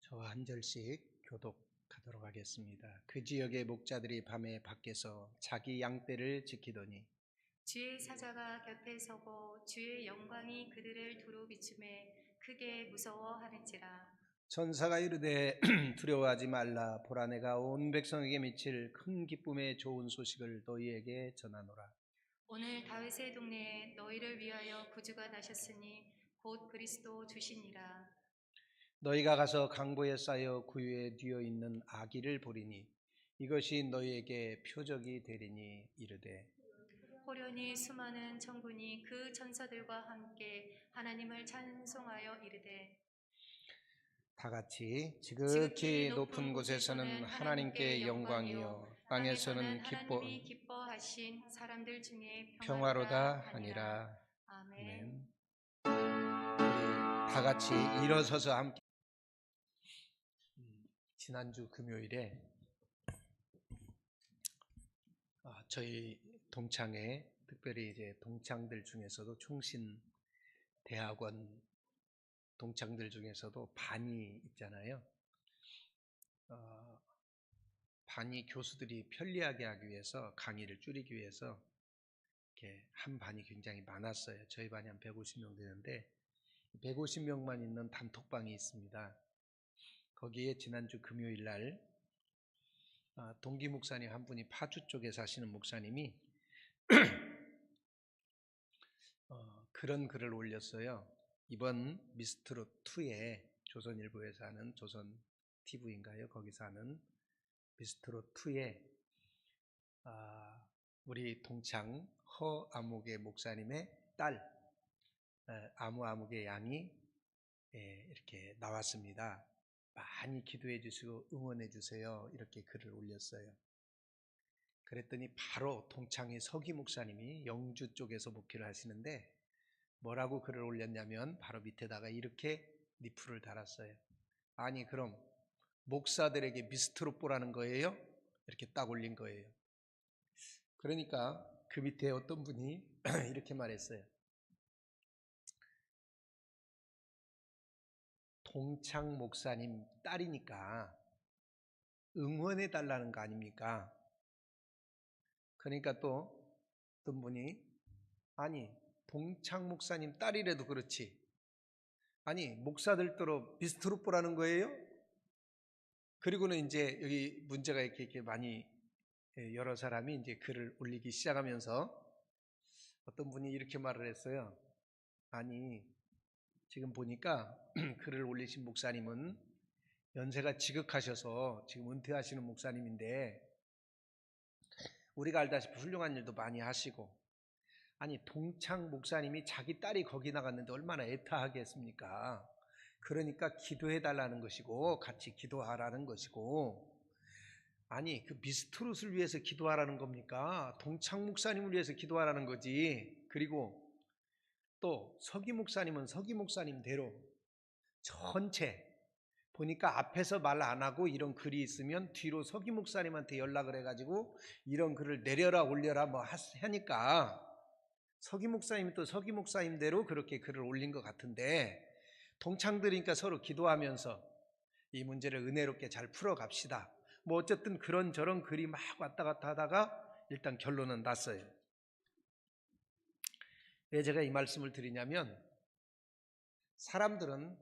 저와 한 절씩 교독하도록 하겠습니다. 그 지역의 목자들이 밤에 밖에서 자기 양떼를 지키더니 주의 사자가 곁에 서고 주의 영광이 그들을 두루 비추매 크게 무서워하는지라. 천사가 이르되 두려워하지 말라. 보라, 내가 온 백성에게 미칠 큰 기쁨의 좋은 소식을 너희에게 전하노라. 오늘 다윗의 동네에 너희를 위하여 구주가 나셨으니 곧 그리스도 주시니라. 너희가 가서 강보에 쌓여 구유에 뒤어 있는 아기를 보리니 이것이 너희에게 표적이 되리니 이르되 호련히 수많은 천군이 그 천사들과 함께 하나님을 찬송하여 이르되 다 같이 지극히 지극히 높은 높은 곳에서는 하나님께 영광이요 땅에서는 하나님이 기뻐하신 사람들 중에 평화로다 평화로다 하니라. 하니라. 아멘. 우리 다 같이 일어서서 함께 지난주 금요일에 저희 동창회, 특별히 이제 동창들 중에서도 충신 대학원 동창들 중에서도 반이 있잖아요. 반이 교수들이 편리하게 하기 위해서, 강의를 줄이기 위해서 이렇게 한 반이 굉장히 많았어요. 저희 반이 한 150명 되는데 150명만 있는 단톡방이 있습니다. 거기에 지난주 금요일 날 동기 목사님 한 분이 파주 쪽에 사시는 목사님이 그런 글을 올렸어요. 이번 미스트롯 2에 조선일보에서 하는 조선 TV인가요? 거기서 하는 미스트롯 2에 우리 동창 허아묵의 목사님의 딸 아무아묵의 양이 이렇게 나왔습니다. 많이 기도해 주시고 응원해 주세요. 이렇게 글을 올렸어요. 그랬더니 바로 동창의 서기 목사님이 영주 쪽에서 목회를 하시는데 뭐라고 글을 올렸냐면 바로 밑에다가 이렇게 리플을 달았어요. 아니 그럼 목사들에게 미스트롯 보라는 거예요? 이렇게 딱 올린 거예요. 그러니까 그 밑에 어떤 분이 이렇게 말했어요. 동창 목사님 딸이니까 응원해 달라는 거 아닙니까? 그러니까 또 어떤 분이 아니 동창 목사님 딸이라도 그렇지 아니 목사들도록 미스트롯 보라는 거예요? 그리고는 이제 여기 문제가 이렇게 많이 여러 사람이 이제 글을 올리기 시작하면서 어떤 분이 이렇게 말을 했어요. 아니 지금 보니까 글을 올리신 목사님은 연세가 지극하셔서 지금 은퇴하시는 목사님인데 우리가 알다시피 훌륭한 일도 많이 하시고 아니 동창 목사님이 자기 딸이 거기 나갔는데 얼마나 애타하겠습니까? 그러니까 기도해 달라는 것이고 같이 기도하라는 것이고 아니 그 미스트롯을 위해서 기도하라는 겁니까? 동창 목사님을 위해서 기도하라는 거지. 그리고 또 서기 목사님은 서기 목사님대로 전체 보니까 앞에서 말 안 하고 이런 글이 있으면 뒤로 서기 목사님한테 연락을 해가지고 이런 글을 내려라 올려라 뭐 하니까 서기 목사님이 또 서기 목사님대로 그렇게 글을 올린 것 같은데 동창들이니까 서로 기도하면서 이 문제를 은혜롭게 잘 풀어갑시다. 뭐 어쨌든 그런저런 글이 막 왔다 갔다 하다가 일단 결론은 났어요. 왜 제가 이 말씀을 드리냐면 사람들은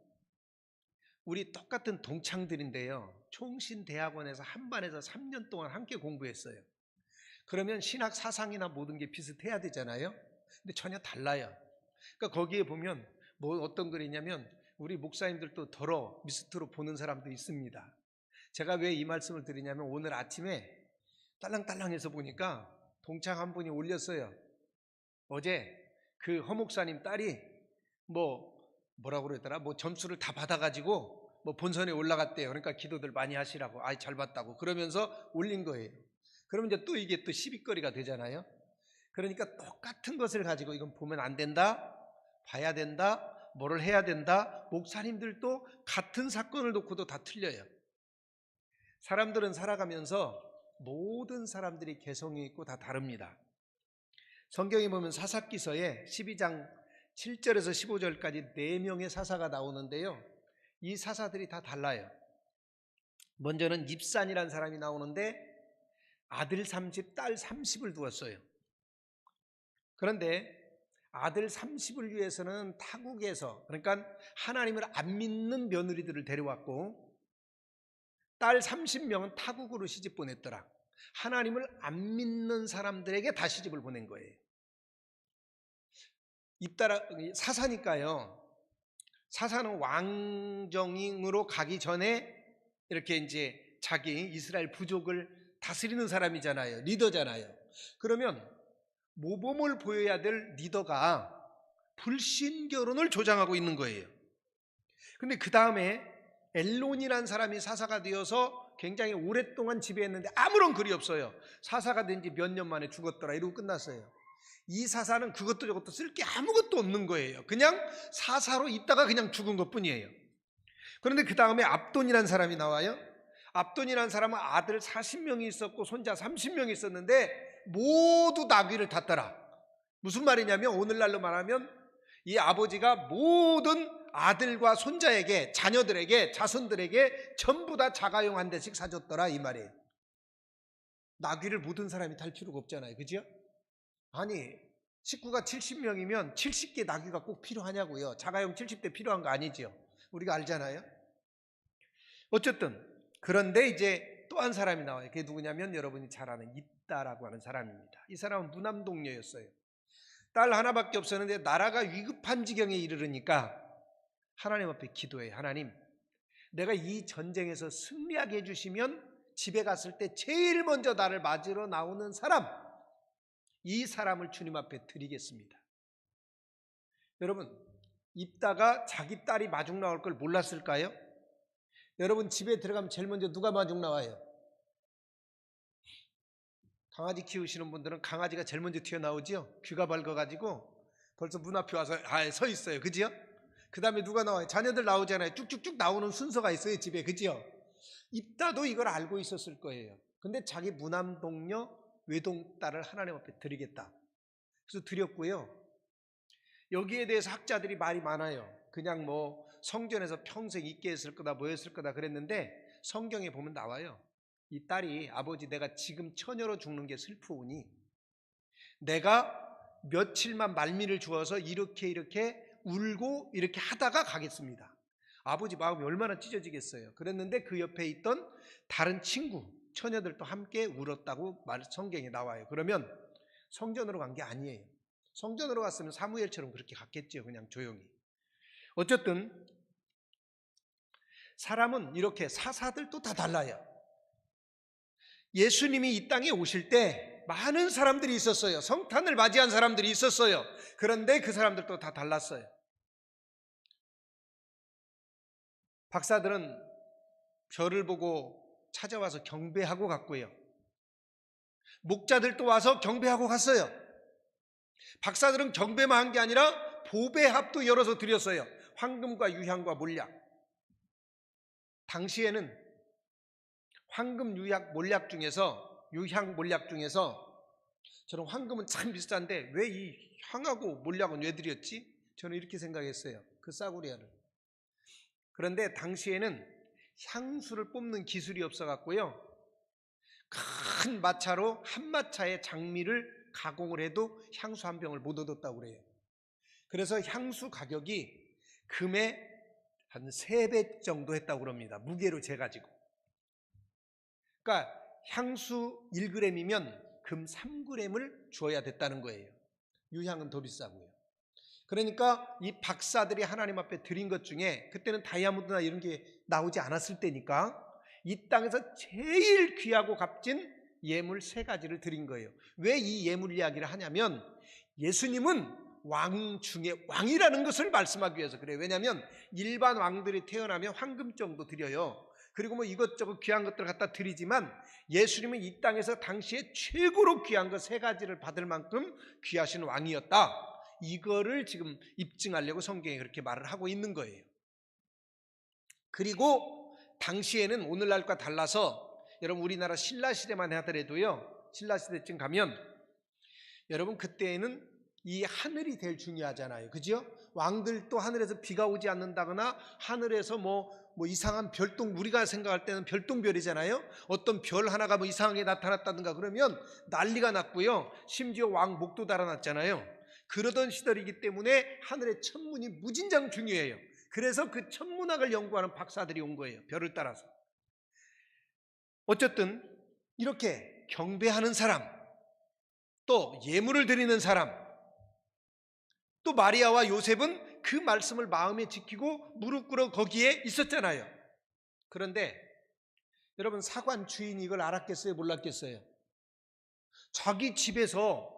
우리 똑같은 동창들인데요. 총신대학원에서 한 반에서 3년 동안 함께 공부했어요. 그러면 신학 사상이나 모든 게 비슷해야 되잖아요. 근데 전혀 달라요. 그러니까 거기에 보면 뭐 어떤 글이냐면 우리 목사님들도 더러 미스트로 보는 사람도 있습니다. 제가 왜 이 말씀을 드리냐면 오늘 아침에 딸랑딸랑해서 보니까 동창 한 분이 올렸어요. 어제 그 허 목사님 딸이 뭐라고 그러더라? 뭐 점수를 다 받아가지고 뭐 본선에 올라갔대요. 그러니까 기도들 많이 하시라고. 아이 잘 봤다고. 그러면서 올린 거예요. 그러면 이제 또 이게 또 시비거리가 되잖아요. 그러니까 똑같은 것을 가지고 이건 보면 안 된다, 봐야 된다, 뭐를 해야 된다. 목사님들도 같은 사건을 놓고도 다 틀려요. 사람들은 살아가면서 모든 사람들이 개성이 있고 다 다릅니다. 성경에 보면 사사기서에 12장 7절에서 15절까지 4명의 사사가 나오는데요. 이 사사들이 다 달라요. 먼저는 입산이라는 사람이 나오는데 아들 30, 딸 30을 두었어요. 그런데 아들 30을 위해서는 타국에서, 그러니까 하나님을 안 믿는 며느리들을 데려왔고, 딸 30명은 타국으로 시집 보냈더라. 하나님을 안 믿는 사람들에게 다 시집을 보낸 거예요. 사사니까요. 사사는 왕정으로 가기 전에 이렇게 이제 자기 이스라엘 부족을 다스리는 사람이잖아요. 리더잖아요. 그러면 모범을 보여야 될 리더가 불신 결혼을 조장하고 있는 거예요. 근데 그 다음에 엘론이라는 사람이 사사가 되어서 굉장히 오랫동안 지배했는데 아무런 글이 없어요. 사사가 된 지 몇 년 만에 죽었더라 이러고 끝났어요. 이 사사는 그것도 저것도 쓸 게 아무것도 없는 거예요. 그냥 사사로 있다가 그냥 죽은 것뿐이에요. 그런데 그 다음에 압돈이라는 사람이 나와요. 압돈이라는 사람은 아들 40명이 있었고 손자 30명이 있었는데 모두 나귀를 탔더라. 무슨 말이냐면 오늘날로 말하면 이 아버지가 모든 아들과 손자에게, 자녀들에게, 자손들에게 전부 다 자가용 한 대씩 사줬더라 이 말이에요. 나귀를 모든 사람이 탈 필요가 없잖아요. 그죠? 아니 식구가 70명이면 70개 나귀가 꼭 필요하냐고요. 자가용 70대 필요한 거 아니죠. 우리가 알잖아요. 어쨌든 그런데 이제 또 한 사람이 나와요. 그게 누구냐면 여러분이 잘 아는 입다라고 하는 사람입니다. 이 사람은 무남동녀였어요. 딸 하나밖에 없었는데 나라가 위급한 지경에 이르르니까 하나님 앞에 기도해. 하나님, 내가 이 전쟁에서 승리하게 해주시면 집에 갔을 때 제일 먼저 나를 맞으러 나오는 사람, 이 사람을 주님 앞에 드리겠습니다. 여러분, 입다가 자기 딸이 마중 나올 걸 몰랐을까요? 여러분 집에 들어가면 제일 먼저 누가 마중 나와요? 강아지 키우시는 분들은 강아지가 제일 먼저 튀어나오죠. 귀가 밝아가지고 벌써 문 앞에 와서 서 있어요. 그지요? 그 다음에 누가 나와요? 자녀들 나오잖아요. 쭉쭉쭉 나오는 순서가 있어요. 집에. 그지요? 입다도 이걸 알고 있었을 거예요. 근데 자기 무남동녀 외동딸을 하나님 앞에 드리겠다. 그래서 드렸고요. 여기에 대해서 학자들이 말이 많아요. 그냥 뭐 성전에서 평생 있게 했을 거다 뭐였을 거다 그랬는데 성경에 보면 나와요. 이 딸이 아버지 내가 지금 처녀로 죽는 게 슬프우니 내가 며칠만 말미를 주어서 이렇게 울고 이렇게 하다가 가겠습니다. 아버지 마음이 얼마나 찢어지겠어요. 그랬는데 그 옆에 있던 다른 친구 처녀들도 함께 울었다고 성경에 나와요. 그러면 성전으로 간 게 아니에요. 성전으로 갔으면 사무엘처럼 그렇게 갔겠죠. 그냥 조용히. 어쨌든 사람은 이렇게 사사들도 다 달라요. 예수님이 이 땅에 오실 때 많은 사람들이 있었어요. 성탄을 맞이한 사람들이 있었어요. 그런데 그 사람들도 다 달랐어요. 박사들은 별을 보고 찾아와서 경배하고 갔고요. 목자들도 와서 경배하고 갔어요. 박사들은 경배만 한 게 아니라 보배합도 열어서 드렸어요. 황금과 유향과 몰약. 당시에는 황금, 유향, 몰약 중에서 저는 황금은 참 비싼데 왜 이 향하고 몰약은 왜 드렸지? 저는 이렇게 생각했어요. 그 싸구려를. 그런데 당시에는 향수를 뽑는 기술이 없어갖고요. 큰 마차로 한 마차의 장미를 가공을 해도 향수 한 병을 못 얻었다고 그래요. 그래서 향수 가격이 금의 한 3배 정도 했다고 그럽니다. 무게로 재가지고. 그러니까 향수 1g이면 금 3g을 주어야 됐다는 거예요. 유향은 더 비싸고요. 그러니까 이 박사들이 하나님 앞에 드린 것 중에 그때는 다이아몬드나 이런 게 나오지 않았을 때니까 이 땅에서 제일 귀하고 값진 예물 3가지를 드린 거예요. 왜 이 예물 이야기를 하냐면 예수님은 왕 중에 왕이라는 것을 말씀하기 위해서 그래요. 왜냐하면 일반 왕들이 태어나면 황금 정도 드려요. 그리고 뭐 이것저것 귀한 것들을 갖다 드리지만 예수님은 이 땅에서 당시에 최고로 귀한 것 3가지를 받을 만큼 귀하신 왕이었다. 이거를 지금 입증하려고 성경에 그렇게 말을 하고 있는 거예요. 그리고 당시에는 오늘날과 달라서 여러분 우리나라 신라시대만 하더라도요. 신라시대쯤 가면 여러분 그때에는 이 하늘이 제일 중요하잖아요. 그죠? 왕들도 하늘에서 비가 오지 않는다거나 하늘에서 뭐 이상한 별똥, 우리가 생각할 때는 별똥별이잖아요. 어떤 별 하나가 뭐 이상하게 나타났다든가 그러면 난리가 났고요. 심지어 왕 목도 달아났잖아요. 그러던 시절이기 때문에 하늘의 천문이 무진장 중요해요. 그래서 그 천문학을 연구하는 박사들이 온 거예요. 별을 따라서. 어쨌든 이렇게 경배하는 사람, 또 예물을 드리는 사람, 또 마리아와 요셉은 그 말씀을 마음에 지키고 무릎 꿇어 거기에 있었잖아요. 그런데 여러분, 사관 주인이 이걸 알았겠어요? 몰랐겠어요? 자기 집에서,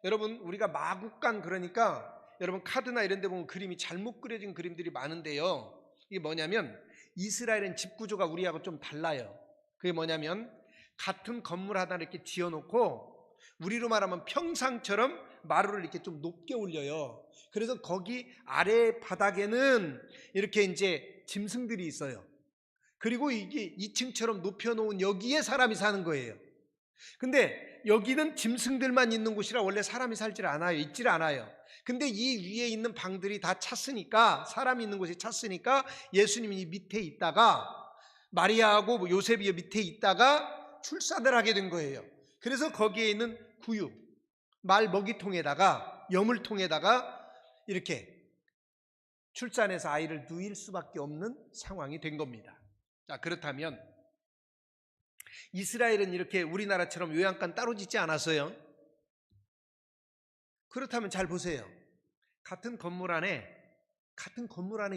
여러분 우리가 마국간, 그러니까 여러분 카드나 이런 데 보면 그림이 잘못 그려진 그림들이 많은데요, 이게 뭐냐면 이스라엘은 집 구조가 우리하고 좀 달라요. 그게 뭐냐면 같은 건물 하나 이렇게 지어놓고 우리로 말하면 평상처럼 마루를 이렇게 좀 높게 올려요. 그래서 거기 아래 바닥에는 이렇게 이제 짐승들이 있어요. 그리고 이게 2층처럼 높여놓은 여기에 사람이 사는 거예요. 근데 여기는 짐승들만 있는 곳이라 원래 사람이 살질 않아요. 있질 않아요. 근데 이 위에 있는 방들이 다 찼으니까, 사람이 있는 곳이 찼으니까 예수님이 밑에 있다가 마리아하고 요셉이 밑에 있다가 출산을 하게 된 거예요. 그래서 거기에 있는 구유, 말 먹이통에다가, 여물통에다가 이렇게 출산해서 아이를 누일 수밖에 없는 상황이 된 겁니다. 자, 그렇다면 이스라엘은 이렇게 우리나라처럼 요양간 따로 짓지 않았어요. 그렇다면 잘 보세요. 같은 건물 안에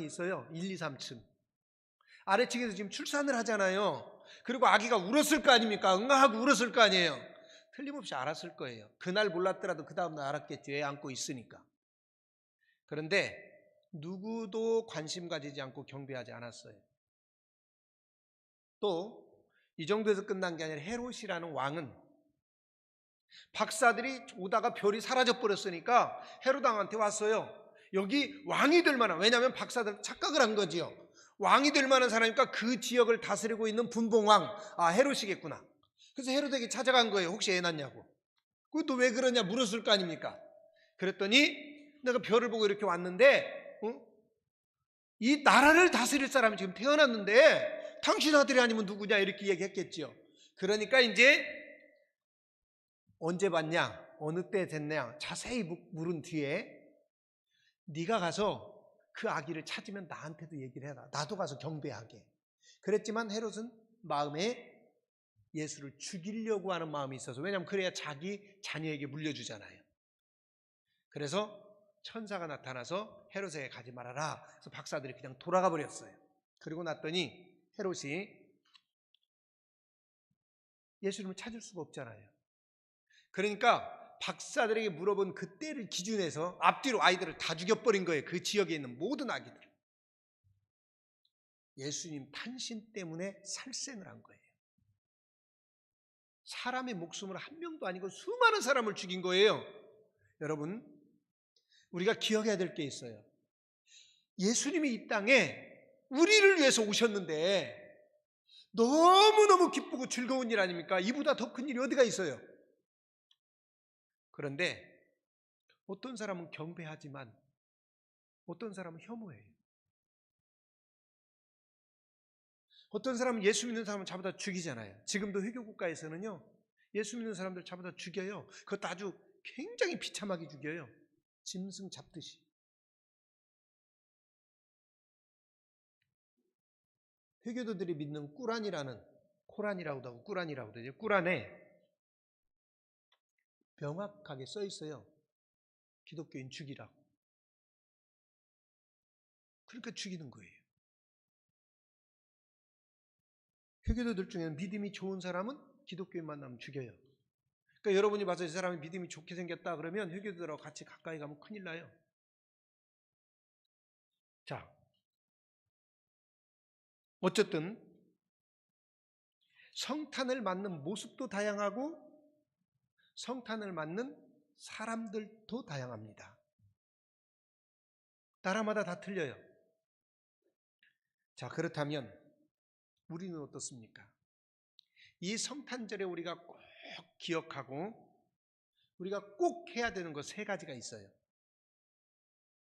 있어요. 1, 2, 3층. 아래층에서 지금 출산을 하잖아요. 그리고 아기가 울었을 거 아닙니까? 응아하고 울었을 거 아니에요. 틀림없이 알았을 거예요. 그날 몰랐더라도 그 다음날 알았겠죠. 애 안고 있으니까. 그런데 누구도 관심 가지지 않고 경배하지 않았어요. 또 이 정도에서 끝난 게 아니라 헤롯이라는 왕은 박사들이 오다가 별이 사라져 버렸으니까 헤롯 왕한테 왔어요. 여기 왕이 될 만한, 왜냐하면 박사들 착각을 한 거지요. 왕이 될 만한 사람이니까 그 지역을 다스리고 있는 분봉왕, 헤롯이겠구나. 그래서 헤롯에게 찾아간 거예요. 혹시 애 낳냐고. 그것도 왜 그러냐 물었을 거 아닙니까? 그랬더니 내가 별을 보고 이렇게 왔는데 이 나라를 다스릴 사람이 지금 태어났는데 당신 아들이 아니면 누구냐 이렇게 얘기했겠죠. 그러니까 이제 언제 봤냐, 어느 때 됐냐 자세히 물은 뒤에 네가 가서 그 아기를 찾으면 나한테도 얘기를 해라. 나도 가서 경배하게. 그랬지만 헤롯은 마음에 예수를 죽이려고 하는 마음이 있어서, 왜냐하면 그래야 자기 자녀에게 물려주잖아요. 그래서 천사가 나타나서 헤롯에게 가지 말아라. 그래서 박사들이 그냥 돌아가 버렸어요. 그리고 났더니 헤롯이 예수님을 찾을 수가 없잖아요. 그러니까 박사들에게 물어본 그때를 기준해서 앞뒤로 아이들을 다 죽여버린 거예요. 그 지역에 있는 모든 아기들. 예수님 탄신 때문에 살생을 한 거예요. 사람의 목숨을 한 명도 아니고 수많은 사람을 죽인 거예요. 여러분, 우리가 기억해야 될 게 있어요. 예수님이 이 땅에 우리를 위해서 오셨는데 너무너무 기쁘고 즐거운 일 아닙니까? 이보다 더 큰 일이 어디가 있어요? 그런데 어떤 사람은 경배하지만 어떤 사람은 혐오해요. 어떤 사람은 예수 믿는 사람은 잡아다 죽이잖아요. 지금도 회교국가에서는요, 예수 믿는 사람들 잡아다 죽여요. 그것도 아주 굉장히 비참하게 죽여요. 짐승 잡듯이. 회교도들이 믿는 코란이라고도 하고 꾸란이라고도 해요. 꾸란에 명확하게 써 있어요. 기독교인 죽이라고. 그러니까 죽이는 거예요. 회교도들 중에는 믿음이 좋은 사람은 기독교인 만나면 죽여요. 그러니까 여러분이 봐서 이 사람이 믿음이 좋게 생겼다 그러면 회교도들하고 같이 가까이 가면 큰일 나요. 자, 어쨌든 성탄을 맞는 모습도 다양하고 성탄을 맞는 사람들도 다양합니다. 나라마다 다 틀려요. 자, 그렇다면 우리는 어떻습니까? 이 성탄절에 우리가 꼭 기억하고 우리가 꼭 해야 되는 것 세 가지가 있어요.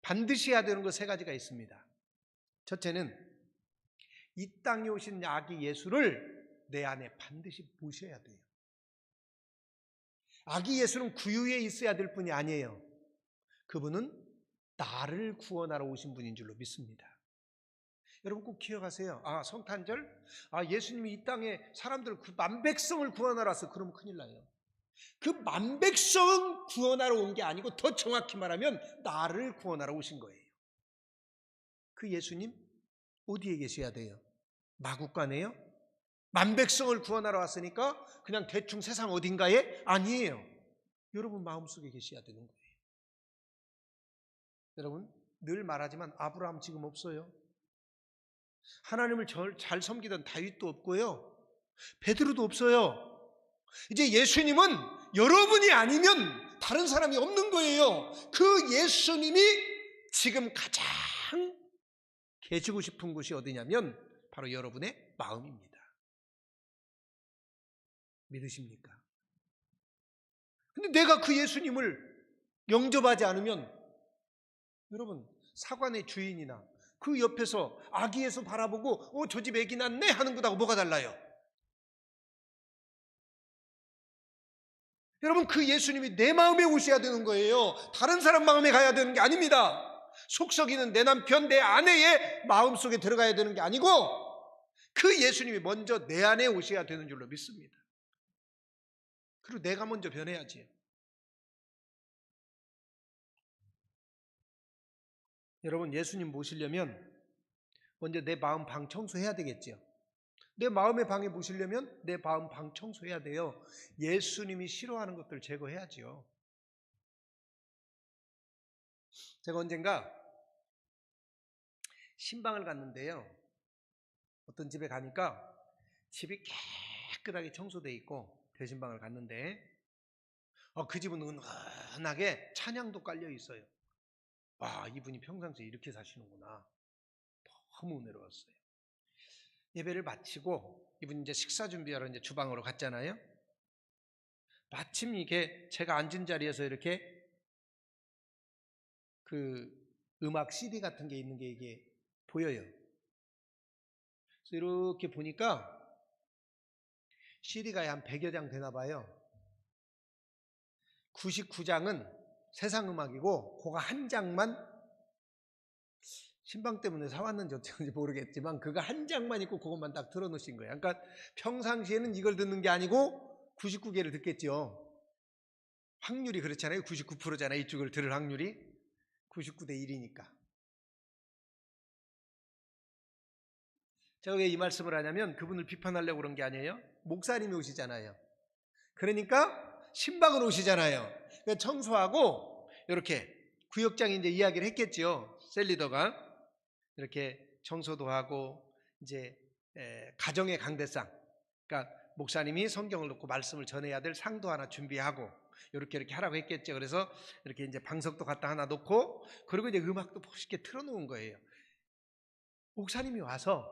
반드시 해야 되는 것 세 가지가 있습니다. 첫째는 이 땅에 오신 아기 예수를 내 안에 반드시 모셔야 돼요. 아기 예수는 구유에 있어야 될 분이 아니에요. 그분은 나를 구원하러 오신 분인 줄로 믿습니다. 여러분 꼭 기억하세요. 성탄절? 예수님이 이 땅에 사람들 만백성을 구원하러 왔어. 그러면 큰일 나요. 그 만백성은 구원하러 온 게 아니고 더 정확히 말하면 나를 구원하러 오신 거예요. 그 예수님 어디에 계셔야 돼요? 마국간에요? 만백성을 구원하러 왔으니까 그냥 대충 세상 어딘가에? 아니에요. 여러분 마음속에 계셔야 되는 거예요. 여러분 늘 말하지만 아브라함 지금 없어요. 하나님을 잘 섬기던 다윗도 없고요. 베드로도 없어요. 이제 예수님은 여러분이 아니면 다른 사람이 없는 거예요. 그 예수님이 지금 가장 계시고 싶은 곳이 어디냐면 바로 여러분의 마음입니다. 믿으십니까? 근데 내가 그 예수님을 영접하지 않으면 여러분 사관의 주인이나 그 옆에서 아기 예수 바라보고 저 집 애기 낳네 하는 것하고 뭐가 달라요? 여러분 그 예수님이 내 마음에 오셔야 되는 거예요. 다른 사람 마음에 가야 되는 게 아닙니다. 속썩이는 내 남편, 내 아내의 마음속에 들어가야 되는 게 아니고 그 예수님이 먼저 내 안에 오셔야 되는 줄로 믿습니다. 그리고 내가 먼저 변해야지. 여러분 예수님 모시려면 먼저 내 마음 방 청소해야 되겠죠. 내 마음의 방에 모시려면 내 마음 방 청소해야 돼요. 예수님이 싫어하는 것들 제거해야지요. 제가 언젠가 신방을 갔는데요. 어떤 집에 가니까 집이 깨끗하게 청소되어 있고 대신방을 갔는데 그 집은 은은하게 찬양도 깔려 있어요. 이분이 평상시에 이렇게 사시는구나. 너무 은혜로웠어요. 예배를 마치고 이분이 이제 식사 준비하러 이제 주방으로 갔잖아요. 마침 이게 제가 앉은 자리에서 이렇게 그 음악 CD 같은 게 있는 게 이게 보여요. 그래서 이렇게 보니까 CD가 한 100여 장 되나 봐요. 99장은 세상 음악이고 그거 한 장만 신방 때문에 사왔는지 어쩐지 모르겠지만 그거 한 장만 있고 그것만 딱 틀어놓으신 거예요. 그러니까 평상시에는 이걸 듣는 게 아니고 99개를 듣겠죠. 확률이 그렇잖아요. 99%잖아요. 이쪽을 들을 확률이 99대 1이니까. 제가 왜 이 말씀을 하냐면 그분을 비판하려고 그런 게 아니에요. 목사님이 오시잖아요. 그러니까 신방으로 오시잖아요. 그러니까 청소하고 이렇게 구역장이 이제 이야기를 했겠죠. 셀리더가 이렇게 청소도 하고 이제 가정의 강대상, 그러니까 목사님이 성경을 놓고 말씀을 전해야 될 상도 하나 준비하고 이렇게 하라고 했겠죠. 그래서 이렇게 이제 방석도 갖다 하나 놓고 그리고 이제 음악도 멋있게 틀어놓은 거예요. 목사님이 와서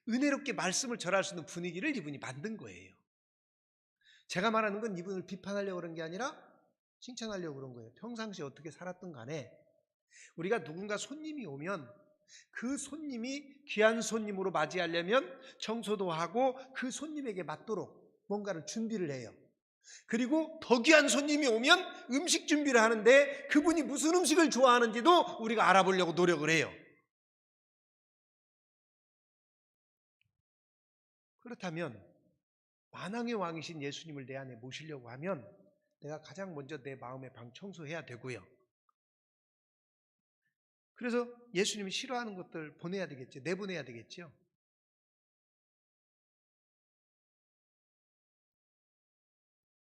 은혜롭게 말씀을 전할 수 있는 분위기를 이분이 만든 거예요. 제가 말하는 건 이분을 비판하려고 그런 게 아니라 칭찬하려고 그런 거예요. 평상시에 어떻게 살았든 간에 우리가 누군가 손님이 오면 그 손님이 귀한 손님으로 맞이하려면 청소도 하고 그 손님에게 맞도록 뭔가를 준비를 해요. 그리고 더 귀한 손님이 오면 음식 준비를 하는데 그분이 무슨 음식을 좋아하는지도 우리가 알아보려고 노력을 해요. 그렇다면 만왕의 왕이신 예수님을 내 안에 모시려고 하면 내가 가장 먼저 내 마음의 방 청소해야 되고요. 그래서 예수님이 싫어하는 것들 보내야 되겠죠. 내보내야 되겠죠.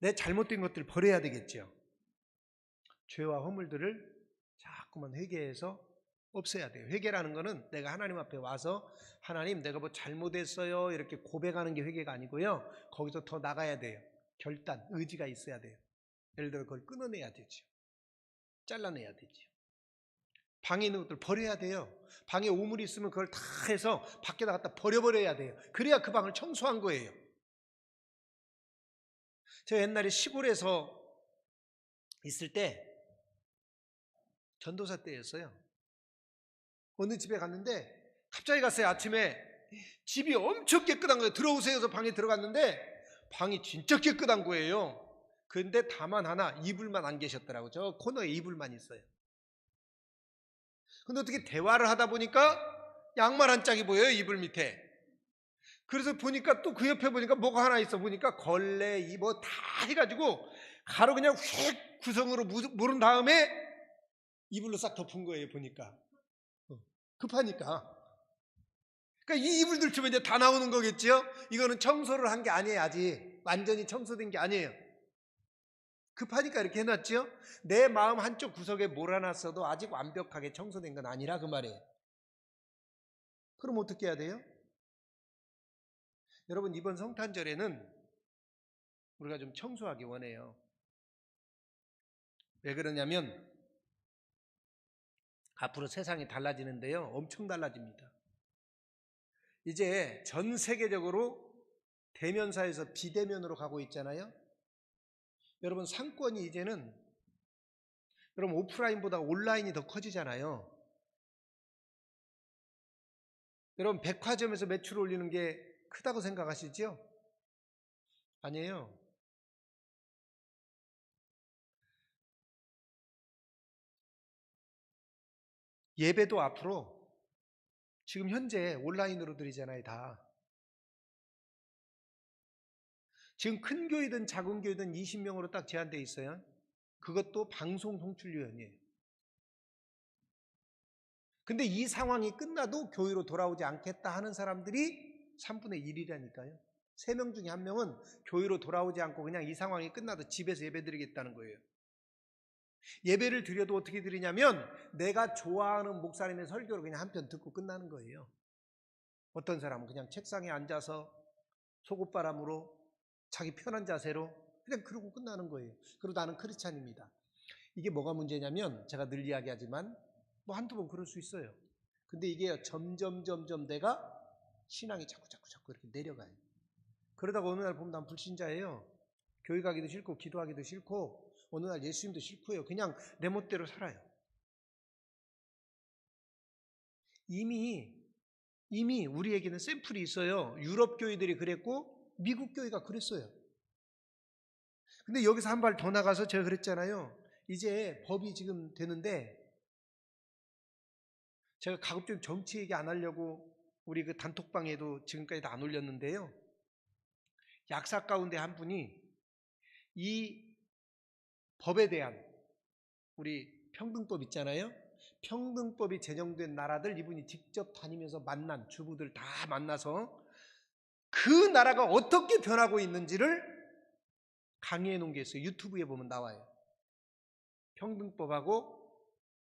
내 잘못된 것들 버려야 되겠죠. 죄와 허물들을 자꾸만 회개해서 없애야 돼요. 회개라는 거는 내가 하나님 앞에 와서 하나님 내가 뭐 잘못했어요 이렇게 고백하는 게 회개가 아니고요. 거기서 더 나가야 돼요. 결단, 의지가 있어야 돼요. 예를 들어 그걸 끊어내야 되죠. 잘라내야 되죠. 방에 있는 것들 버려야 돼요. 방에 오물이 있으면 그걸 다 해서 밖에다 갖다 버려야 돼요. 그래야 그 방을 청소한 거예요. 제가 옛날에 시골에서 있을 때 전도사 때였어요. 어느 집에 갔는데 갑자기 갔어요. 아침에 집이 엄청 깨끗한 거예요. 들어오세요 해서 방에 들어갔는데 방이 진짜 깨끗한 거예요. 근데 다만 하나, 이불만 안 계셨더라고요. 저 코너에 이불만 있어요. 근데 어떻게 대화를 하다 보니까 양말 한 짝이 보여요, 이불 밑에. 그래서 보니까 또 그 옆에 보니까 뭐가 하나 있어. 보니까 걸레, 이뭐 다 해가지고 가로 그냥 휙 구성으로 물은 다음에 이불로 싹 덮은 거예요, 보니까. 급하니까. 그러니까 이 이불들 치면 이제 다 나오는 거겠지요? 이거는 청소를 한 게 아니에요, 아직. 완전히 청소된 게 아니에요. 급하니까 이렇게 해놨죠? 내 마음 한쪽 구석에 몰아놨어도 아직 완벽하게 청소된 건 아니라 그 말이에요. 그럼 어떻게 해야 돼요? 여러분, 이번 성탄절에는 우리가 좀 청소하기 원해요. 왜 그러냐면 앞으로 세상이 달라지는데요. 엄청 달라집니다. 이제 전 세계적으로 대면사에서 비대면으로 가고 있잖아요. 여러분, 상권이 이제는 여러분 오프라인보다 온라인이 더 커지잖아요. 여러분, 백화점에서 매출 올리는 게 크다고 생각하시죠? 아니에요. 예배도 앞으로 지금 현재 온라인으로 드리잖아요, 다. 지금 큰 교회든 작은 교회든 20명으로 딱 제한되어 있어요. 그것도 방송 송출위원이에요. 근데 이 상황이 끝나도 교회로 돌아오지 않겠다 하는 사람들이 3분의 1이라니까요. 3명 중에 1명은 교회로 돌아오지 않고 그냥 이 상황이 끝나도 집에서 예배 드리겠다는 거예요. 예배를 드려도 어떻게 드리냐면 내가 좋아하는 목사님의 설교를 그냥 한 편 듣고 끝나는 거예요. 어떤 사람은 그냥 책상에 앉아서 속옷바람으로 자기 편한 자세로 그냥 그러고 끝나는 거예요. 그리고 나는 크리스찬입니다. 이게 뭐가 문제냐면 제가 늘 이야기하지만 뭐 한두 번 그럴 수 있어요. 근데 이게 점점 내가 신앙이 자꾸 이렇게 내려가요. 그러다가 어느 날 보면 난 불신자예요. 교회 가기도 싫고 기도하기도 싫고 어느 날 예수님도 싫고요. 그냥 내 멋대로 살아요. 이미 우리에게는 샘플이 있어요. 유럽 교회들이 그랬고 미국 교회가 그랬어요. 근데 여기서 한 발 더 나가서 제가 그랬잖아요. 이제 법이 지금 되는데 제가 가급적 정치 얘기 안 하려고 우리 그 단톡방에도 지금까지도 안 올렸는데요. 약사 가운데 한 분이 이 법에 대한 우리 평등법 있잖아요. 평등법이 제정된 나라들 이분이 직접 다니면서 만난 주부들 다 만나서 그 나라가 어떻게 변하고 있는지를 강의해 놓은 게 있어요. 유튜브에 보면 나와요. 평등법하고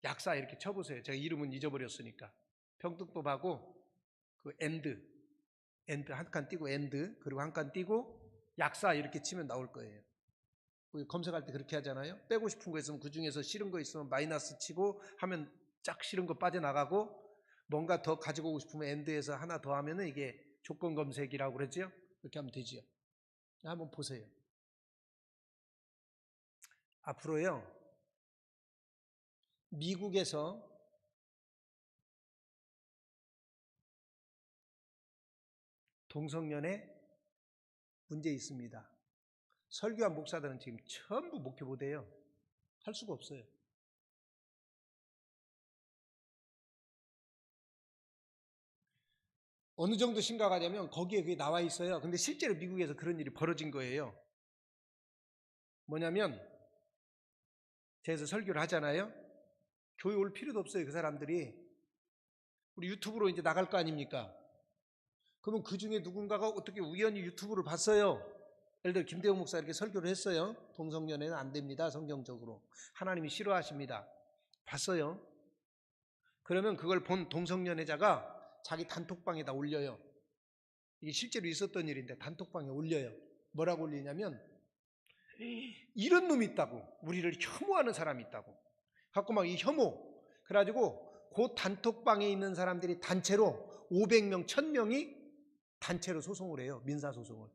약사 이렇게 쳐보세요. 제가 이름은 잊어버렸으니까. 평등법하고 그 엔드 한 칸 띄고 엔드 그리고 한 칸 띄고 약사 이렇게 치면 나올 거예요. 검색할 때 그렇게 하잖아요. 빼고 싶은 거 있으면 그 중에서 싫은 거 있으면 마이너스 치고 하면 쫙 싫은 거 빠져나가고 뭔가 더 가지고 오고 싶으면 엔드에서 하나 더 하면은 이게 조건 검색이라고 그러죠. 이렇게 하면 되죠. 한번 보세요. 앞으로요 미국에서 동성연애 문제 있습니다. 설교한 목사들은 지금 전부 목회 못해요. 할 수가 없어요. 어느 정도 심각하냐면 거기에 그게 나와 있어요. 근데 실제로 미국에서 그런 일이 벌어진 거예요. 뭐냐면 제가 설교를 하잖아요. 교회 올 필요도 없어요. 그 사람들이 우리 유튜브로 이제 나갈 거 아닙니까? 그러면 그 중에 누군가가 어떻게 우연히 유튜브를 봤어요. 예를 들어 김대웅 목사 이렇게 설교를 했어요. 동성연애는 안 됩니다. 성경적으로 하나님이 싫어하십니다. 봤어요. 그러면 그걸 본 동성연애자가 자기 단톡방에다 올려요. 이게 실제로 있었던 일인데 단톡방에 올려요. 뭐라고 올리냐면 이런 놈이 있다고, 우리를 혐오하는 사람이 있다고 갖고 막 이 혐오 그래가지고 그 단톡방에 있는 사람들이 단체로 500명 1000명이 단체로 소송을 해요. 민사소송을.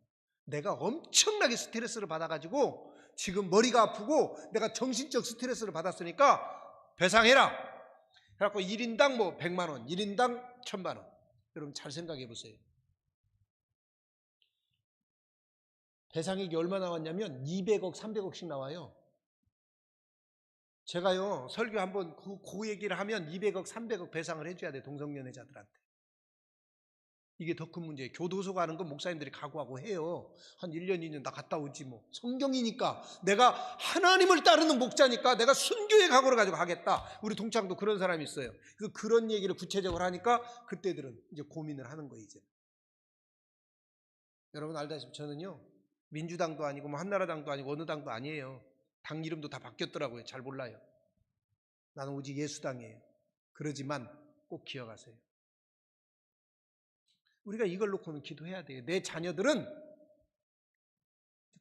내가 엄청나게 스트레스를 받아가지고 지금 머리가 아프고 내가 정신적 스트레스를 받았으니까 배상해라. 그래갖고 1인당 뭐 100만 원, 1인당 1000만 원. 여러분 잘 생각해 보세요. 배상액이 얼마 나왔냐면 200억, 300억씩 나와요. 제가요 설교 한번 그 얘기를 하면 200억, 300억 배상을 해줘야 돼, 동성연애자들한테. 이게 더 큰 문제예요. 교도소 가는 건 목사님들이 각오하고 해요. 한 1년, 2년 나 갔다 오지 뭐. 성경이니까, 내가 하나님을 따르는 목자니까 내가 순교의 각오를 가지고 가겠다. 우리 동창도 그런 사람이 있어요. 그래서 그런 얘기를 구체적으로 하니까 그때들은 이제 고민을 하는 거예요. 이제 여러분 알다시피 저는요 민주당도 아니고 뭐 한나라당도 아니고 어느 당도 아니에요. 당 이름도 다 바뀌었더라고요. 잘 몰라요. 나는 오직 예수당이에요. 그러지만 꼭 기억하세요. 우리가 이걸 놓고는 기도해야 돼요. 내 자녀들은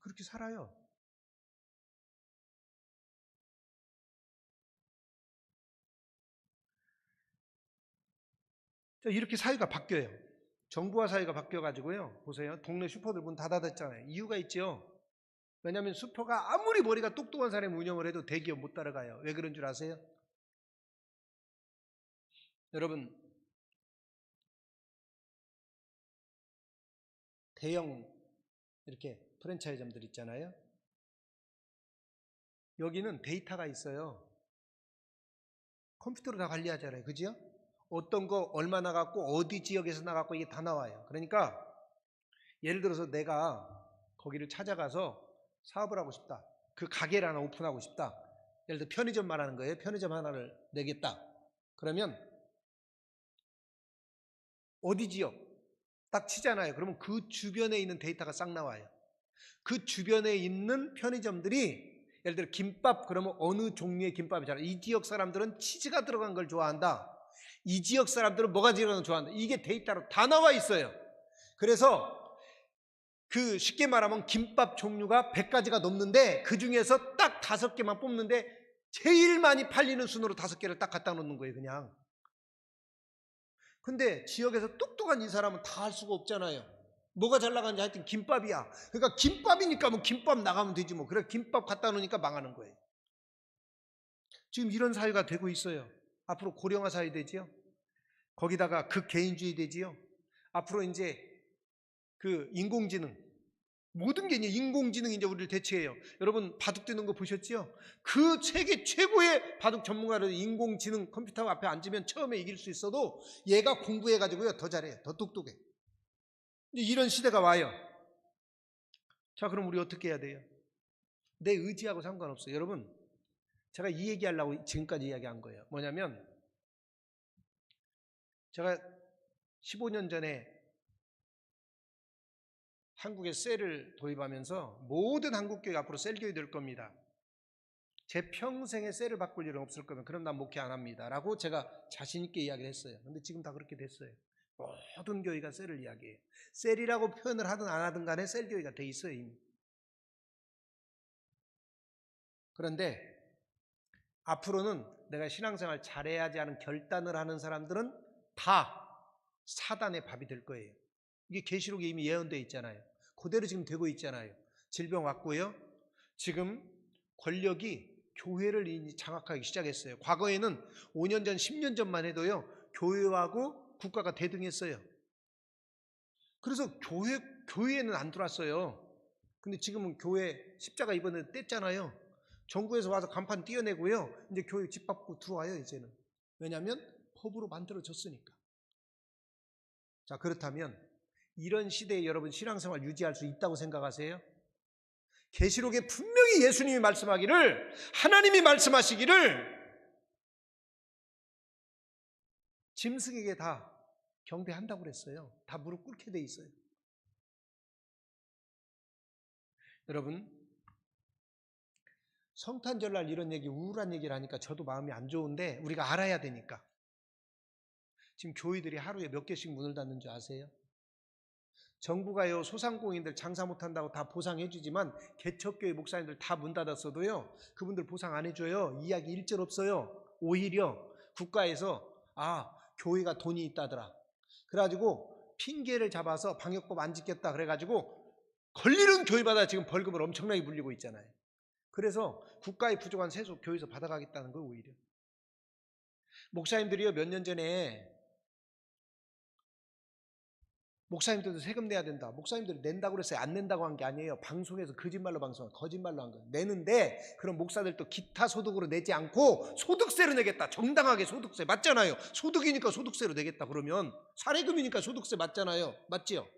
그렇게 살아요. 이렇게 사회가 바뀌어요. 정부와 사회가 바뀌어가지고요. 보세요. 동네 슈퍼들 문 다 닫았잖아요. 이유가 있죠. 왜냐하면 슈퍼가 아무리 머리가 똑똑한 사람이 운영을 해도 대기업 못 따라가요. 왜 그런 줄 아세요? 여러분 대형 이렇게 프랜차이즈점들 있잖아요. 여기는 데이터가 있어요. 컴퓨터로 다 관리하잖아요. 그죠? 어떤 거 얼마 나갔고 어디 지역에서 나갔고 이게 다 나와요. 그러니까 예를 들어서 내가 거기를 찾아가서 사업을 하고 싶다. 그 가게를 하나 오픈하고 싶다. 예를 들어 편의점 말하는 거예요. 편의점 하나를 내겠다. 그러면 어디 지역 딱 치잖아요. 그러면 그 주변에 있는 데이터가 싹 나와요. 그 주변에 있는 편의점들이 예를 들어 김밥 그러면 어느 종류의 김밥이잖아요. 이 지역 사람들은 치즈가 들어간 걸 좋아한다. 이 지역 사람들은 뭐가 들어간 걸 좋아한다. 이게 데이터로 다 나와 있어요. 그래서 그 쉽게 말하면 김밥 종류가 100가지가 넘는데 그 중에서 딱 5개만 뽑는데 제일 많이 팔리는 순으로 5개를 딱 갖다 놓는 거예요. 그냥. 근데 지역에서 똑똑한 이 사람은 다 할 수가 없잖아요. 뭐가 잘 나가는지 하여튼 김밥이야. 그러니까 김밥이니까 뭐 김밥 나가면 되지 뭐. 그래 김밥 갖다 놓으니까 망하는 거예요. 지금 이런 사회가 되고 있어요. 앞으로 고령화 사회 되지요. 거기다가 극개인주의 되지요. 앞으로 이제 그 인공지능 모든 게 이제 인공지능이 이제 우리를 대체해요. 여러분 바둑 두는 거 보셨죠? 그 세계 최고의 바둑 전문가를 인공지능 컴퓨터 앞에 앉으면 처음에 이길 수 있어도 얘가 공부해가지고요 더 잘해요. 더 똑똑해. 이제 이런 시대가 와요. 자 그럼 우리 어떻게 해야 돼요? 내 의지하고 상관없어요. 여러분 제가 이 얘기하려고 지금까지 이야기한 거예요. 뭐냐면 제가 15년 전에 한국에 셀을 도입하면서 모든 한국교회 앞으로 셀교회 될 겁니다. 제 평생에 셀을 바꿀 일은 없을 거면 그럼 난 목회 안 합니다 라고 제가 자신 있게 이야기를 했어요. 근데 지금 다 그렇게 됐어요. 모든 교회가 셀을 이야기해요. 셀이라고 표현을 하든 안 하든 간에 셀교회가 돼 있어요 이미. 그런데 앞으로는 내가 신앙생활 잘해야지 하는 결단을 하는 사람들은 다 사단의 밥이 될 거예요. 이게 계시록에 이미 예언되어 있잖아요. 그대로 지금 되고 있잖아요. 질병 왔고요. 지금 권력이 교회를 장악하기 시작했어요. 과거에는 5년 전, 10년 전만 해도요. 교회하고 국가가 대등했어요. 그래서 교회에는 안 들어왔어요. 근데 지금은 교회 십자가 이번에 뗐잖아요. 정부에서 와서 간판 띄어내고요. 이제 교회 집 밟고 들어와요, 이제는. 왜냐하면 법으로 만들어졌으니까. 자, 그렇다면 이런 시대에 여러분 신앙생활 유지할 수 있다고 생각하세요? 계시록에 분명히 예수님이 말씀하기를 하나님이 말씀하시기를 짐승에게 다 경배한다고 그랬어요. 다 무릎 꿇게 돼 있어요. 여러분 성탄절날 이런 얘기 우울한 얘기를 하니까 저도 마음이 안 좋은데 우리가 알아야 되니까. 지금 교회들이 하루에 몇 개씩 문을 닫는 줄 아세요? 정부가요 소상공인들 장사 못한다고 다 보상해 주지만 개척교회 목사님들 다 문 닫았어도요 그분들 보상 안 해줘요. 이야기 일절 없어요. 오히려 국가에서 교회가 돈이 있다더라 그래가지고 핑계를 잡아서 방역법 안 지켰다 그래가지고 걸리는 교회마다 지금 벌금을 엄청나게 물리고 있잖아요. 그래서 국가의 부족한 세수 교회에서 받아가겠다는 거예요. 오히려 목사님들이요, 몇 년 전에 목사님들도 세금 내야 된다. 목사님들이 낸다고 그랬어요. 안 낸다고 한 게 아니에요. 방송에서 거짓말로 거짓말로 한 거예요. 내는데 그럼 목사들도 기타 소득으로 내지 않고 소득세로 내겠다. 정당하게 소득세 맞잖아요. 소득이니까 소득세로 내겠다. 그러면 사례금이니까 소득세 맞잖아요. 맞지요?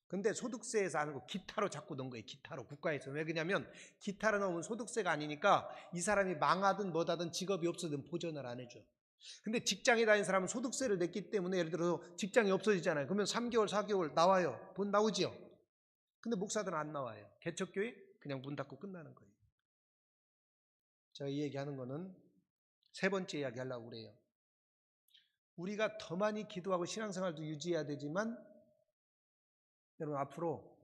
근데 소득세에서 안 하고 기타로 자꾸 넣은 거예요. 기타로 국가에서. 왜 그러냐면 기타로 넣으면 소득세가 아니니까 이 사람이 망하든 뭐다든 직업이 없어든 보전을 안 해줘. 근데 직장에 다니는 사람은 소득세를 냈기 때문에 예를 들어서 직장이 없어지잖아요. 그러면 3개월, 4개월 나와요. 돈 나오지요. 근데 목사들은 안 나와요. 개척교회 그냥 문 닫고 끝나는 거예요. 제가 이 얘기하는 거는 세 번째 이야기 하려고 그래요. 우리가 더 많이 기도하고 신앙생활도 유지해야 되지만 여러분 앞으로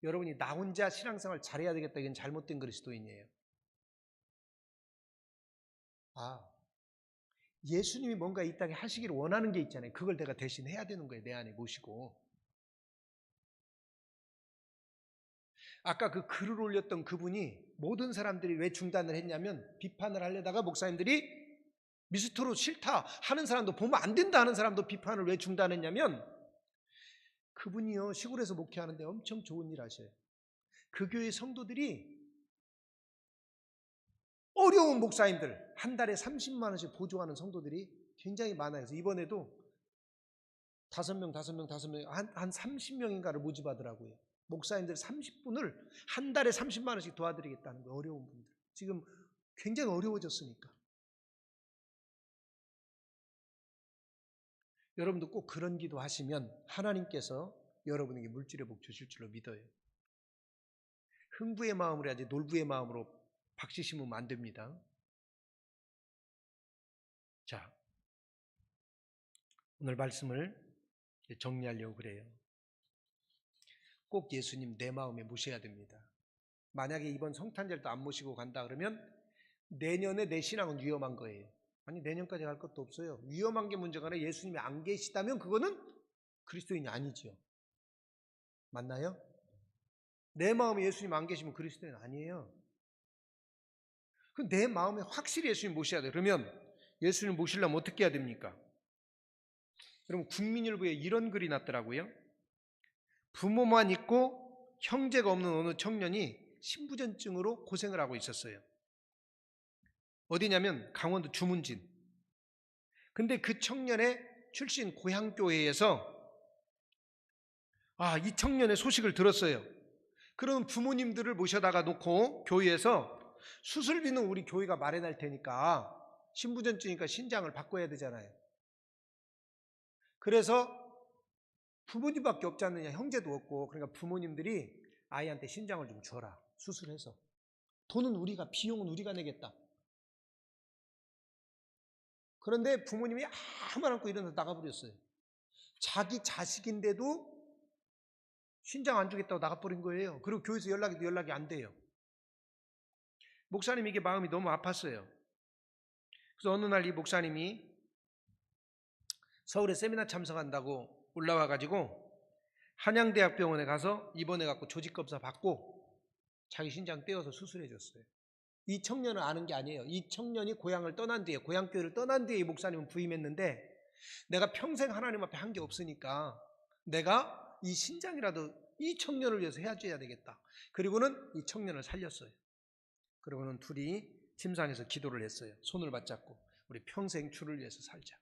여러분이 나 혼자 신앙생활 잘해야 되겠다. 이건 잘못된 그리스도인이에요. 예수님이 뭔가 이 땅에 하시기를 원하는 게 있잖아요. 그걸 내가 대신 해야 되는 거예요. 내 안에 모시고. 아까 그 글을 올렸던 그분이 모든 사람들이 왜 중단을 했냐면 비판을 하려다가 목사님들이 미스터로 싫다 하는 사람도 보면 안 된다 하는 사람도 비판을 왜 중단했냐면 그분이요 시골에서 목회하는데 엄청 좋은 일 하셔요. 그 교회 성도들이 어려운 목사님들 한 달에 30만 원씩 보조하는 성도들이 굉장히 많아요. 그래서 이번에도 5명 한 30명인가를 모집하더라고요. 목사님들 30분을 한 달에 30만 원씩 도와드리겠다는 거예요. 어려운 분들. 지금 굉장히 어려워졌으니까. 여러분도 꼭 그런 기도 하시면 하나님께서 여러분에게 물질의 복 주실 줄로 믿어요. 흥부의 마음으로 해야지 놀부의 마음으로 박씨 심으면 안 됩니다. 자, 오늘 말씀을 정리하려고 그래요. 꼭 예수님 내 마음에 모셔야 됩니다. 만약에 이번 성탄절도 안 모시고 간다 그러면 내년에 내 신앙은 위험한 거예요. 아니 내년까지 갈 것도 없어요. 위험한 게 문제가 아니라 예수님이 안 계시다면 그거는 그리스도인이 아니죠. 맞나요? 내 마음에 예수님 안 계시면 그리스도인 아니에요. 내 마음에 확실히 예수님 모셔야 돼요. 그러면 예수님 모시려면 어떻게 해야 됩니까? 여러분 국민일보에 이런 글이 났더라고요. 부모만 있고 형제가 없는 어느 청년이 신부전증으로 고생을 하고 있었어요. 어디냐면 강원도 주문진. 근데 그 청년의 출신 고향교회에서 이 청년의 소식을 들었어요. 그럼 부모님들을 모셔다가 놓고 교회에서 수술비는 우리 교회가 마련할 테니까 신부전증이니까 신장을 바꿔야 되잖아요. 그래서 부모님밖에 없지 않느냐, 형제도 없고, 그러니까 부모님들이 아이한테 신장을 좀 줘라, 수술해서. 돈은 우리가, 비용은 우리가 내겠다. 그런데 부모님이 아무 말 않고 일어나서 나가버렸어요. 자기 자식인데도 신장 안 주겠다고 나가버린 거예요. 그리고 교회에서 연락이 안 돼요. 목사님 이게 마음이 너무 아팠어요. 그래서 어느 날 이 목사님이 서울에 세미나 참석한다고 올라와가지고 한양대학병원에 가서 입원해갖고 조직검사 받고 자기 신장 떼어서 수술해줬어요. 이 청년은 아는 게 아니에요. 이 청년이 고향을 떠난 뒤에, 고향교회를 떠난 뒤에 이 목사님은 부임했는데 내가 평생 하나님 앞에 한 게 없으니까 내가 이 신장이라도 이 청년을 위해서 해줘야 되겠다. 그리고는 이 청년을 살렸어요. 그리고는 둘이 침상에서 기도를 했어요. 손을 맞잡고 우리 평생 주를 위해서 살자.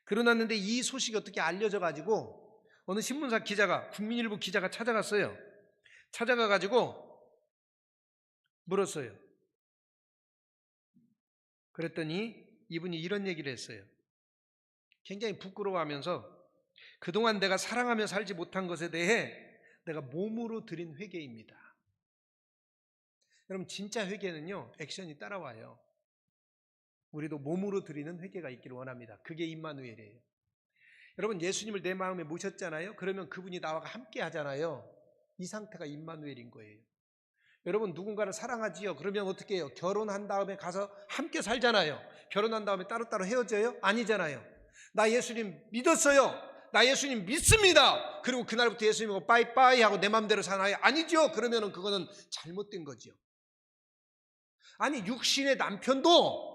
그러났는데 이 소식이 어떻게 알려져가지고 어느 신문사 기자가, 국민일보 기자가 찾아갔어요. 찾아가가지고 물었어요. 그랬더니 이분이 이런 얘기를 했어요. 굉장히 부끄러워하면서 그동안 내가 사랑하며 살지 못한 것에 대해 내가 몸으로 드린 회개입니다. 여러분 진짜 회개는요 액션이 따라와요. 우리도 몸으로 드리는 회개가 있기를 원합니다. 그게 임마누엘이에요. 여러분 예수님을 내 마음에 모셨잖아요. 그러면 그분이 나와 함께 하잖아요. 이 상태가 임마누엘인 거예요. 여러분 누군가를 사랑하지요. 그러면 어떻게 해요? 결혼한 다음에 가서 함께 살잖아요. 결혼한 다음에 따로따로 헤어져요? 아니잖아요. 나 예수님 믿었어요. 나 예수님 믿습니다. 그리고 그날부터 예수님하고 빠이빠이 하고 내 맘대로 사나요? 아니죠. 그러면 그거는 잘못된 거죠. 아니 육신의 남편도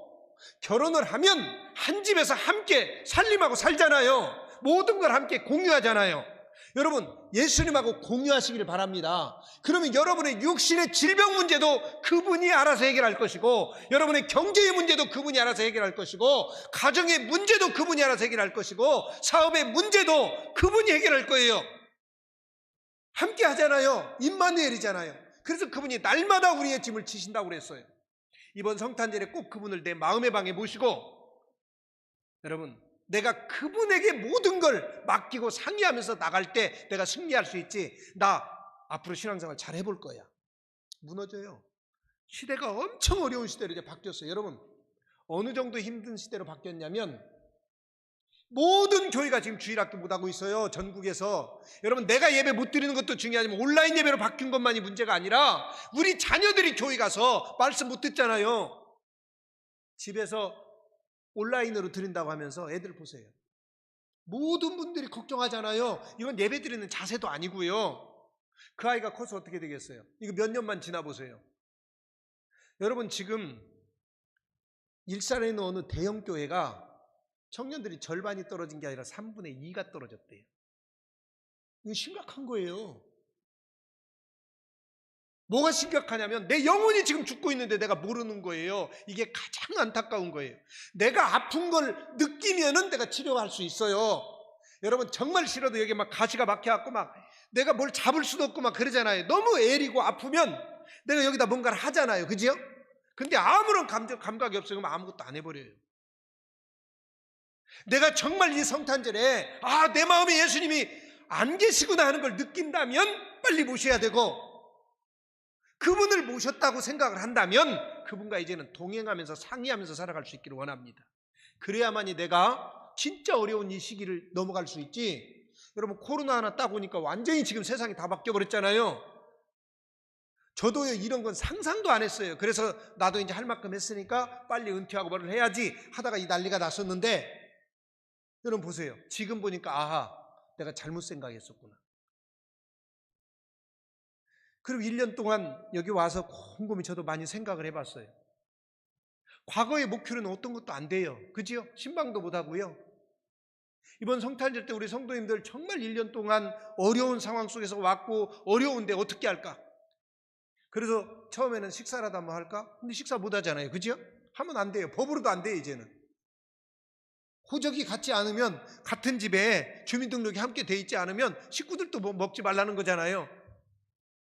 결혼을 하면 한 집에서 함께 살림하고 살잖아요. 모든 걸 함께 공유하잖아요. 여러분, 예수님하고 공유하시기를 바랍니다. 그러면 여러분의 육신의 질병 문제도 그분이 알아서 해결할 것이고, 여러분의 경제의 문제도 그분이 알아서 해결할 것이고, 가정의 문제도 그분이 알아서 해결할 것이고, 사업의 문제도 그분이 해결할 거예요. 함께 하잖아요. 임마누엘이잖아요. 그래서 그분이 날마다 우리의 짐을 지신다고 그랬어요. 이번 성탄절에 꼭 그분을 내 마음의 방에 모시고, 여러분, 내가 그분에게 모든 걸 맡기고 상의하면서 나갈 때 내가 승리할 수 있지. 나 앞으로 신앙생활 잘 해볼 거야. 무너져요. 시대가 엄청 어려운 시대로 이제 바뀌었어요. 여러분, 어느 정도 힘든 시대로 바뀌었냐면, 모든 교회가 지금 주일학교 못하고 있어요. 전국에서. 여러분, 내가 예배 못 드리는 것도 중요하지만 온라인 예배로 바뀐 것만이 문제가 아니라 우리 자녀들이 교회 가서 말씀 못 듣잖아요. 집에서 온라인으로 드린다고 하면서 애들 보세요. 모든 분들이 걱정하잖아요. 이건 예배 드리는 자세도 아니고요. 그 아이가 커서 어떻게 되겠어요? 이거 몇 년만 지나보세요. 여러분, 지금 일산에 있는 어느 대형 교회가 청년들이 절반이 떨어진 게 아니라 3분의 2가 떨어졌대요. 이거 심각한 거예요. 뭐가 심각하냐면 내 영혼이 지금 죽고 있는데 내가 모르는 거예요. 이게 가장 안타까운 거예요. 내가 아픈 걸 느끼면은 내가 치료할 수 있어요. 여러분, 정말 싫어도 여기 막 가시가 막혀갖고 막 내가 뭘 잡을 수도 없고 막 그러잖아요. 너무 애리고 아프면 내가 여기다 뭔가를 하잖아요. 그죠? 근데 아무런 감각이 없어요. 그럼 아무것도 안 해버려요. 내가 정말 이 성탄절에 내 마음에 예수님이 안 계시구나 하는 걸 느낀다면 빨리 모셔야 되고, 그분을 모셨다고 생각을 한다면 그분과 이제는 동행하면서 상의하면서 살아갈 수 있기를 원합니다. 그래야만이 내가 진짜 어려운 이 시기를 넘어갈 수 있지. 여러분, 코로나 하나 딱 오니까 완전히 지금 세상이 다 바뀌어버렸잖아요. 저도 이런 건 상상도 안 했어요. 그래서 나도 이제 할 만큼 했으니까 빨리 은퇴하고 뭐를 해야지 하다가 이 난리가 났었는데, 여러분 보세요. 지금 보니까 내가 잘못 생각했었구나. 그리고 1년 동안 여기 와서 곰곰이 저도 많이 생각을 해봤어요. 과거의 목표는 어떤 것도 안 돼요. 그죠? 신방도 못하고요. 이번 성탄절 때 우리 성도님들 정말 1년 동안 어려운 상황 속에서 왔고 어려운데 어떻게 할까? 그래서 처음에는 식사라도 한번 할까? 근데 식사 못하잖아요. 그죠? 하면 안 돼요. 법으로도 안 돼요. 이제는. 호적이 같지 않으면, 같은 집에 주민등록이 함께 돼 있지 않으면 식구들도 먹지 말라는 거잖아요.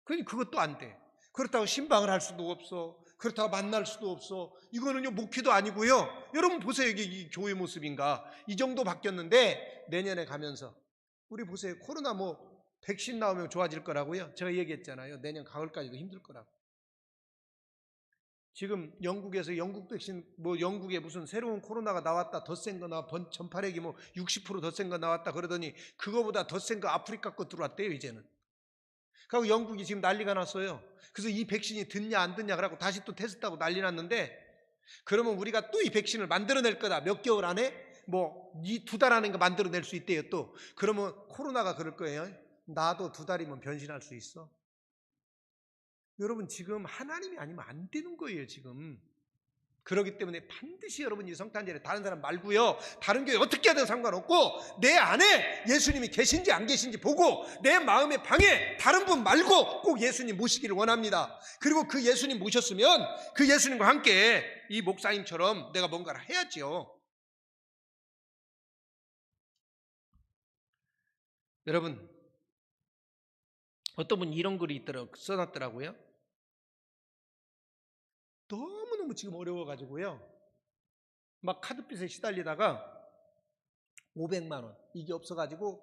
그러니 그것도 안 돼. 그렇다고 신방을 할 수도 없어. 그렇다고 만날 수도 없어. 이거는요, 목회도 아니고요. 여러분 보세요. 이게 이 교회 모습인가. 이 정도 바뀌었는데 내년에 가면서 우리 보세요. 코로나 백신 나오면 좋아질 거라고요. 제가 얘기했잖아요. 내년 가을까지도 힘들 거라고. 지금 영국에서 영국 백신 영국에 무슨 새로운 코로나가 나왔다, 더 센 거 전파력이 60% 더 센 거 나왔다 그러더니 그거보다 더 센 거 아프리카 거 들어왔대요. 이제는. 그리고 영국이 지금 난리가 났어요. 그래서 이 백신이 듣냐 안 듣냐 그러고 다시 또 테스트하고 난리 났는데, 그러면 우리가 또 이 백신을 만들어낼 거다. 몇 개월 안에 이 2달 안에 만들어낼 수 있대요. 또 그러면 코로나가 그럴 거예요. 나도 2달이면 변신할 수 있어. 여러분, 지금 하나님이 아니면 안 되는 거예요. 지금. 그렇기 때문에 반드시 여러분 이 성탄절에 다른 사람 말고요, 다른 교회 어떻게 하든 상관없고 내 안에 예수님이 계신지 안 계신지 보고 내 마음의 방에 다른 분 말고 꼭 예수님 모시기를 원합니다. 그리고 그 예수님 모셨으면 그 예수님과 함께 이 목사님처럼 내가 뭔가를 해야지요. 여러분, 어떤 분이 이런 글이 써놨더라고요. 너무너무 지금 어려워가지고요, 막 카드빚에 시달리다가 500만 원 이게 없어가지고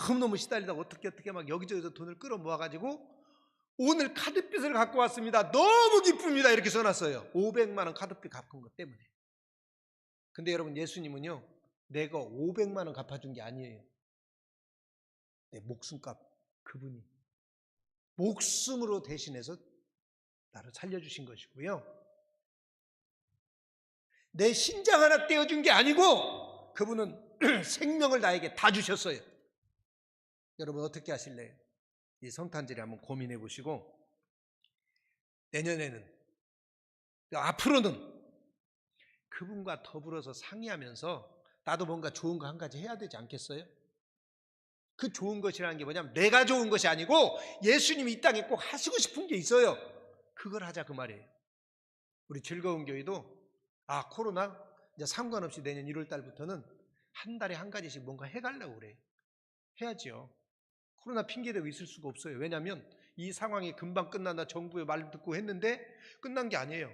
너무너무 시달리다가 어떻게 막 여기저기서 돈을 끌어 모아가지고 오늘 카드빚을 갖고 왔습니다. 너무 기쁩니다. 이렇게 써놨어요. 500만 원 카드빚 갚은 것 때문에. 근데 여러분, 예수님은요, 내가 500만 원 갚아준 게 아니에요. 내 목숨값, 그분이 목숨으로 대신해서 나를 살려주신 것이고요, 내 신장 하나 떼어준 게 아니고 그분은 생명을 나에게 다 주셨어요. 여러분 어떻게 하실래요? 이 성탄절에 한번 고민해 보시고 내년에는, 앞으로는 그분과 더불어서 상의하면서 나도 뭔가 좋은 거 한 가지 해야 되지 않겠어요? 그 좋은 것이라는 게 뭐냐면 내가 좋은 것이 아니고 예수님이 이 땅에 꼭 하시고 싶은 게 있어요. 그걸 하자 그 말이에요. 우리 즐거운 교회도 코로나 이제 상관없이 내년 1월 달부터는 한 달에 한 가지씩 뭔가 해가려고 그래요. 해야지요. 코로나 핑계대고 있을 수가 없어요. 왜냐하면 이 상황이 금방 끝난다 정부의 말 듣고 했는데 끝난 게 아니에요.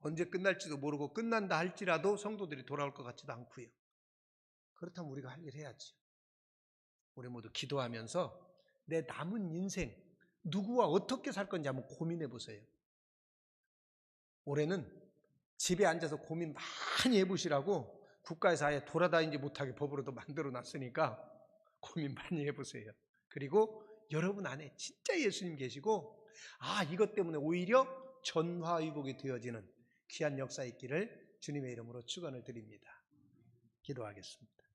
언제 끝날지도 모르고 끝난다 할지라도 성도들이 돌아올 것 같지도 않고요. 그렇다면 우리가 할 일 해야지. 우리 모두 기도하면서 내 남은 인생 누구와 어떻게 살 건지 한번 고민해 보세요. 올해는 집에 앉아서 고민 많이 해보시라고 국가에서 아예 돌아다니지 못하게 법으로도 만들어 놨으니까 고민 많이 해보세요. 그리고 여러분 안에 진짜 예수님 계시고 이것 때문에 오히려 전화위복이 되어지는 귀한 역사 있기를 주님의 이름으로 축원을 드립니다. 기도하겠습니다.